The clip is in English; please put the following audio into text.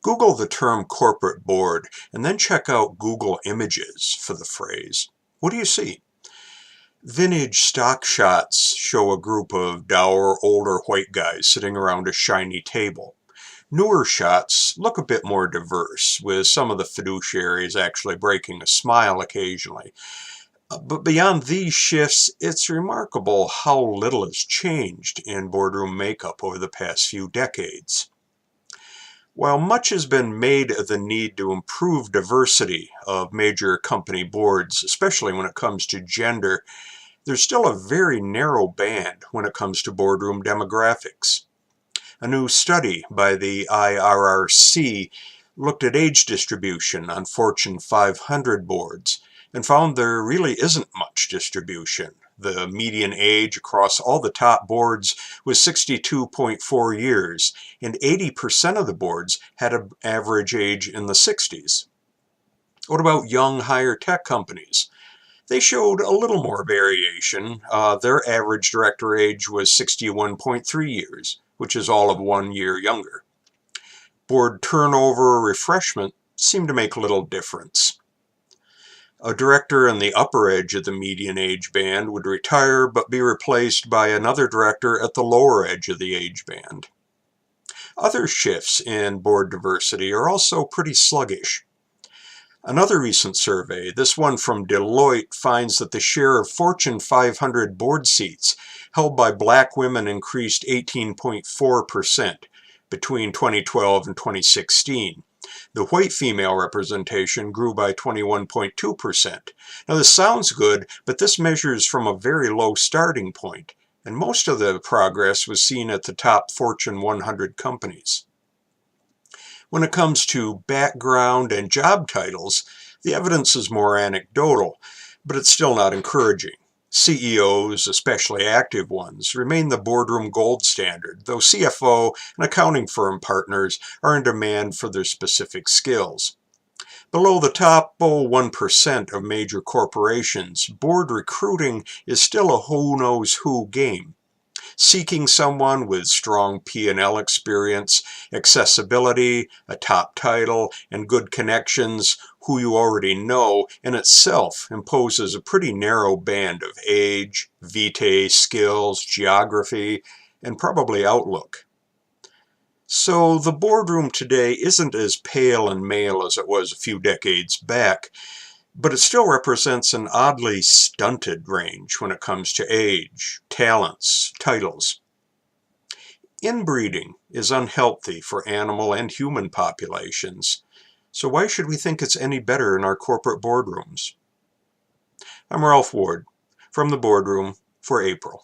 Google the term corporate board and then check out Google Images for the phrase. What do you see? Vintage stock shots show a group of dour, older white guys sitting around a shiny table. Newer shots look a bit more diverse, with some of the fiduciaries actually breaking a smile occasionally. But beyond these shifts, it's remarkable how little has changed in boardroom makeup over the past few decades. While much has been made of the need to improve diversity of major company boards, especially when it comes to gender, there's still a very narrow band when it comes to boardroom demographics. A new study by the IRRC looked at age distribution on Fortune 500 boards and found there really isn't much distribution. The median age across all the top boards was 62.4 years, and 80% of the boards had an average age in the 60s. What about young higher tech companies? They showed a little more variation. Their average director age was 61.3 years, which is all of 1 year younger. Board turnover or refreshment seemed to make little difference. A director in the upper edge of the median age band would retire but be replaced by another director at the lower edge of the age band. Other shifts in board diversity are also pretty sluggish. Another recent survey, this one from Deloitte, finds that the share of Fortune 500 board seats held by black women increased 18.4% between 2012 and 2016. The white female representation grew by 21.2%. Now this sounds good, but this measures from a very low starting point, and most of the progress was seen at the top Fortune 100 companies. When it comes to background and job titles, the evidence is more anecdotal, but it's still not encouraging. CEOs, especially active ones, remain the boardroom gold standard, though CFO and accounting firm partners are in demand for their specific skills. Below the top 1% of major corporations, board recruiting is still a who-knows-who game. Seeking someone with strong P&L experience, accessibility, a top title, and good connections who you already know in itself imposes a pretty narrow band of age, vitae, skills, geography, and probably outlook. So the boardroom today isn't as pale and male as it was a few decades back, but it still represents an oddly stunted range when it comes to age, talents, titles. Inbreeding is unhealthy for animal and human populations, so why should we think it's any better in our corporate boardrooms? I'm Ralph Ward, from the Boardroom for April.